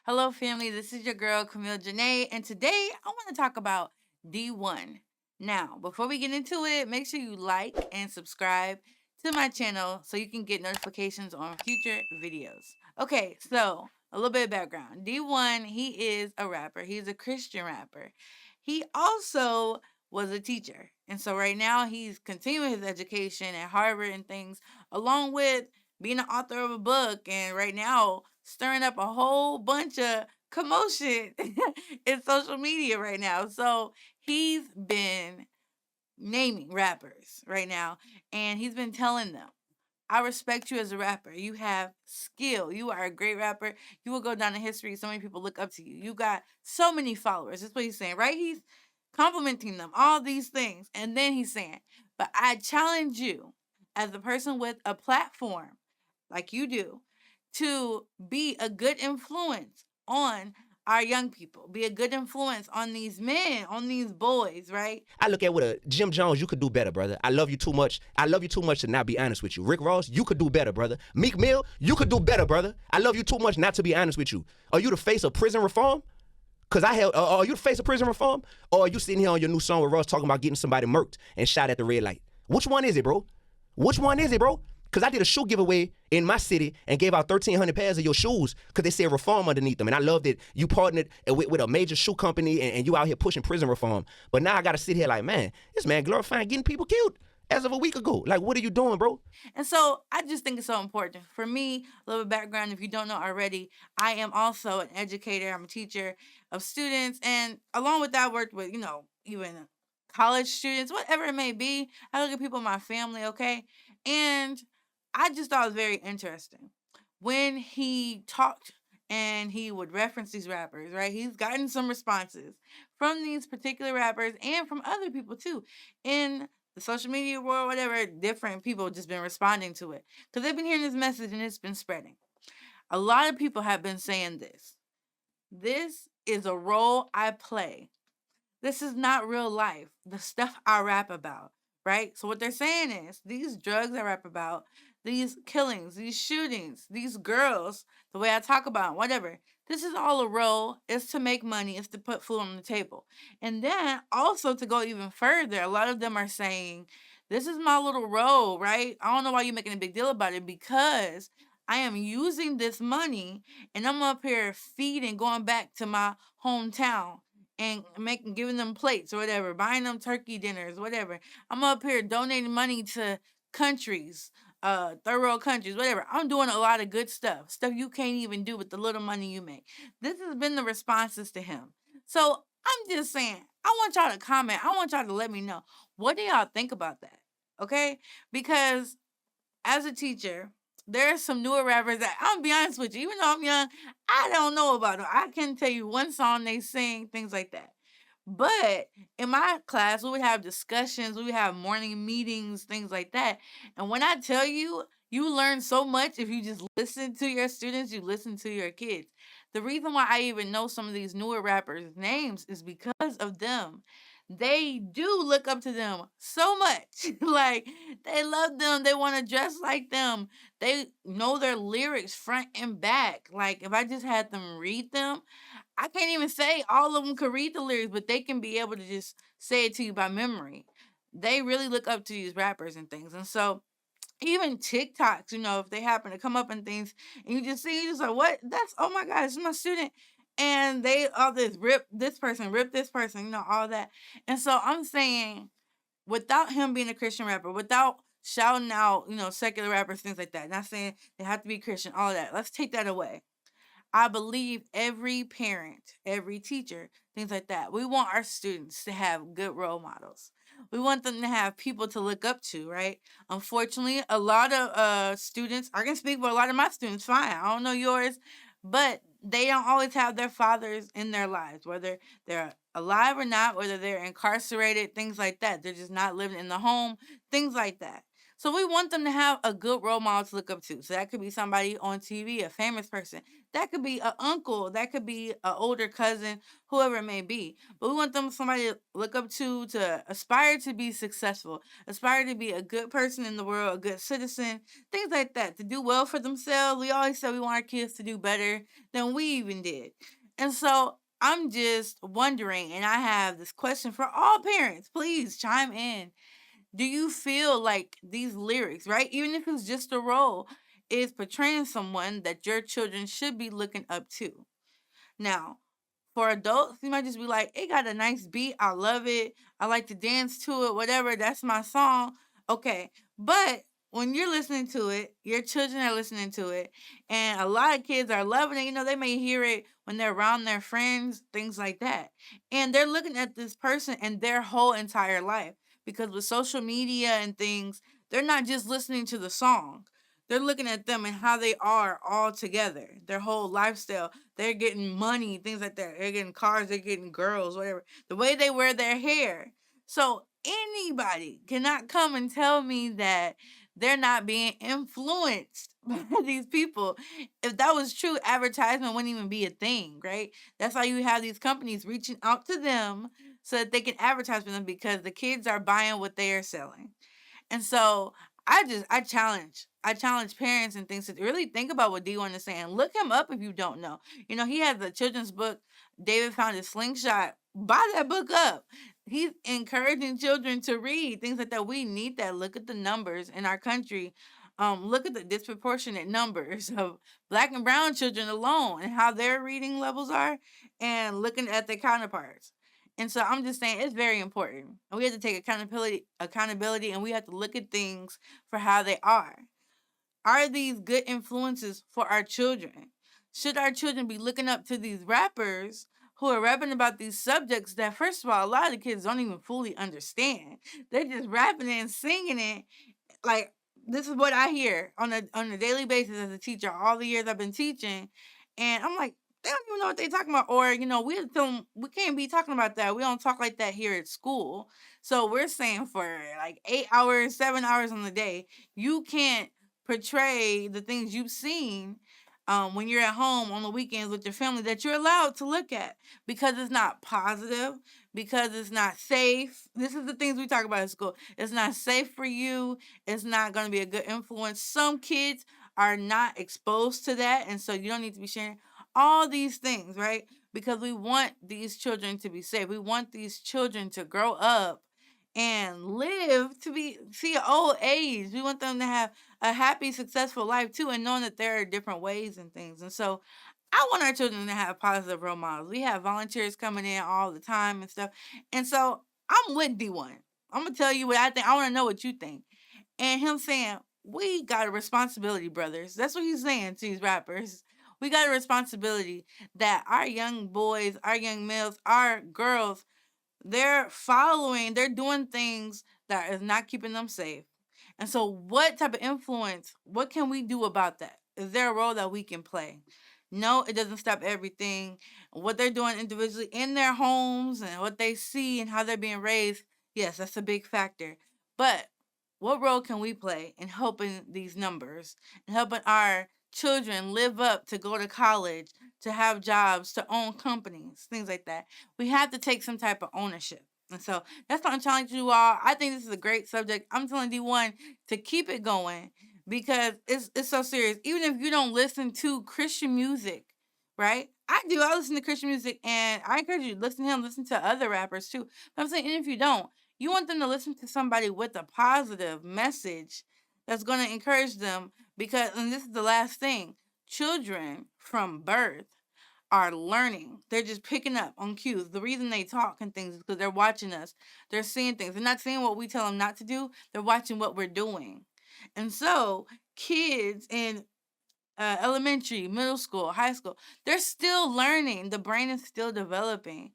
Hello, family. This is your girl, 𝘾𝙊𝙈, and today I want to talk about Dee-1. Now, before we get into it, make sure you like and subscribe to my channel so you can get notifications on future videos. Okay, so a little bit of background. Dee-1, he is a rapper. He's a Christian rapper. He also was a teacher. And so right now he's continuing his education at Harvard and things, along with being an author of a book, and right now stirring up a whole bunch of commotion in social media right now. So he's been naming rappers right now, and he's been telling them, I respect you as a rapper. You have skill. You are a great rapper. You will go down in history. So many people look up to you. You got so many followers. That's what he's saying, right? He's complimenting them, all these things. And then he's saying, but I challenge you as a person with a platform like you do to be a good influence on our young people, be a good influence on these men, on these boys, right? I look at what a Jim Jones, you could do better, brother. I love you too much. I love you too much to not be honest with you. Rick Ross, you could do better, brother. Meek Mill, you could do better, brother. I love you too much not to be honest with you. Are you the face of prison reform? Cause are you the face of prison reform? Or are you sitting here on your new song with Ross talking about getting somebody murked and shot at the red light? Which one is it, bro? Which one is it, bro? Because I did a shoe giveaway in my city and gave out 1,300 pairs of your shoes because they said reform underneath them. And I love that you partnered with a major shoe company and you out here pushing prison reform. But now I got to sit here like, man, this man glorifying getting people killed as of a week ago. Like, what are you doing, bro? And so I just think it's so important. For me, a little background, if you don't know already, I am also an educator. I'm a teacher of students. And along with that, I worked with, even college students, whatever it may be. I look at people in my family, okay? And I just thought it was very interesting when he talked and he would reference these rappers, right? He's gotten some responses from these particular rappers and from other people too in the social media world, whatever. Different people just been responding to it because they've been hearing this message and it's been spreading. A lot of people have been saying this. This is a role I play. This is not real life. The stuff I rap about, right? So what they're saying is these drugs I rap about, these killings, these shootings, these girls, the way I talk about them, whatever. This is all a role. It's to make money. It's to put food on the table. And then also to go even further, a lot of them are saying, this is my little role, right? I don't know why you're making a big deal about it because I am using this money and I'm up here feeding, going back to my hometown and giving them plates or whatever, buying them turkey dinners, whatever. I'm up here donating money to countries, third world countries, whatever. I'm doing a lot of good stuff you can't even do with the little money you make. This has been the responses to him. So I'm just saying, I want y'all to comment. I want y'all to let me know, what do y'all think about that? Okay? Because as a teacher, there are some newer rappers that I'm gonna be honest with you, even though I'm young, I don't know about them. I can tell you one song they sing, things like that. But in my class, we would have discussions, we would have morning meetings, things like that. And when I tell you, you learn so much if you just listen to your students, you listen to your kids. The reason why I even know some of these newer rappers' names is because of them. They do look up to them so much. Like, they love them. They want to dress like them. They know their lyrics front and back. Like, if I just had them read them, I can't even say all of them could read the lyrics, but they can be able to just say it to you by memory. They really look up to these rappers and things. And so even TikToks, if they happen to come up and things, and you just see, you just like, what? That's, oh my God, it's my student. And they all this rip this person, all that. And so I'm saying, without him being a Christian rapper, without shouting out, secular rappers, things like that, not saying they have to be Christian, all that. Let's take that away. I believe every parent, every teacher, things like that. We want our students to have good role models. We want them to have people to look up to, right? Unfortunately, a lot of students, I can speak for a lot of my students, fine. I don't know yours, but they don't always have their fathers in their lives, whether they're alive or not, whether they're incarcerated, things like that. They're just not living in the home, things like that. So we want them to have a good role model to look up to. So that could be somebody on TV, a famous person. That could be an uncle. That could be an older cousin, whoever it may be. But we want them somebody to look up to aspire to be successful, aspire to be a good person in the world, a good citizen, things like that, to do well for themselves. We always say we want our kids to do better than we even did. And so I'm just wondering, and I have this question for all parents. Please chime in. Do you feel like these lyrics, right? Even if it's just a role, is portraying someone that your children should be looking up to? Now, for adults, you might just be like, it got a nice beat. I love it. I like to dance to it, whatever. That's my song. Okay. But when you're listening to it, your children are listening to it, and a lot of kids are loving it. They may hear it when they're around their friends, things like that. And they're looking at this person and their whole entire life. Because with social media and things, they're not just listening to the song. They're looking at them and how they are all together, their whole lifestyle. They're getting money, things like that. They're getting cars, they're getting girls, whatever. The way they wear their hair. So anybody cannot come and tell me that they're not being influenced by these people. If that was true, advertisement wouldn't even be a thing, right? That's why you have these companies reaching out to them so that they can advertise for them, because the kids are buying what they are selling. And so I challenge parents and things to really think about what Dee-1 is saying. Look him up if you don't know. He has a children's book, David Found His Slingshot. Buy that book up. He's encouraging children to read things like that. We need that. Look at the numbers in our country. Look at the disproportionate numbers of Black and brown children alone and how their reading levels are, and looking at their counterparts. And so I'm just saying it's very important. And we have to take accountability, and we have to look at things for how they are. Are these good influences for our children? Should our children be looking up to these rappers who are rapping about these subjects that, first of all, a lot of the kids don't even fully understand? They're just rapping it and singing it. Like, this is what I hear on a daily basis as a teacher, all the years I've been teaching. And I'm like, they don't even know what they're talking about. Or, we have to tell them, we can't be talking about that. We don't talk like that here at school. So we're saying for like 8 hours, 7 hours on the day, you can't portray the things you've seen when you're at home on the weekends with your family, that you're allowed to look at, because it's not positive, because it's not safe. This is the things we talk about at school. It's not safe for you. It's not going to be a good influence. Some kids are not exposed to that, and so you don't need to be sharing all these things, right? Because we want these children to be safe. We want these children to grow up and live to see an old age. We want them to have a happy, successful life too, and knowing that there are different ways and things. And so I want our children to have positive role models. We have volunteers coming in all the time and stuff. And so I'm with Dee-1. I'm gonna tell you what I think. I want to know what you think. And him saying, we got a responsibility, brothers. That's what he's saying to these rappers. We got a responsibility that our young boys, our young males, our girls, they're doing things that is not keeping them safe. And so what type of influence, what can we do about that? Is there a role that we can play? No, it doesn't stop everything. What they're doing individually in their homes and what they see and how they're being raised, yes, that's a big factor. But what role can we play in helping these numbers and helping our children live up to go to college, to have jobs, to own companies, things like that? We have to take some type of ownership. And so that's what I'm challenging you all. I think this is a great subject. I'm telling Dee-1 to keep it going, because it's so serious. Even if you don't listen to Christian music, right? I do. I listen to Christian music, and I encourage you to listen to him, listen to other rappers too. But I'm saying, even if you don't, you want them to listen to somebody with a positive message that's going to encourage them. Because, and this is the last thing, children from birth are learning. They're just picking up on cues. The reason they talk and things is because they're watching us. They're seeing things. They're not seeing what we tell them not to do. They're watching what we're doing. And so kids in elementary, middle school, high school, they're still learning. The brain is still developing.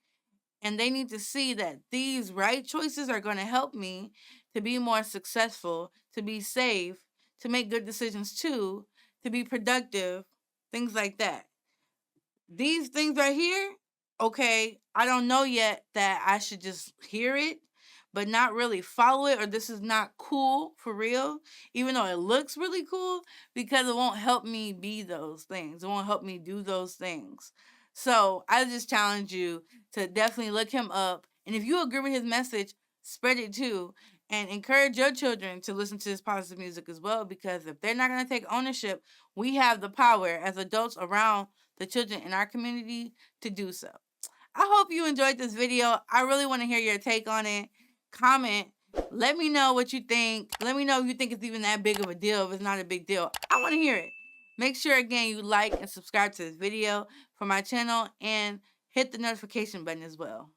And they need to see that these right choices are going to help me to be more successful, to be safe, to make good decisions too, to be productive, things like that. These things right here, okay, I don't know yet that I should just hear it, but not really follow it, or this is not cool for real, even though it looks really cool, because it won't help me be those things. It won't help me do those things. So I just challenge you to definitely look him up. And if you agree with his message, spread it too. And encourage your children to listen to this positive music as well, because if they're not going to take ownership, we have the power as adults around the children in our community to do so. I hope you enjoyed this video. I really want to hear your take on it. Comment. Let me know what you think. Let me know if you think it's even that big of a deal. If it's not a big deal, I want to hear it. Make sure, again, you like and subscribe to this video for my channel and hit the notification button as well.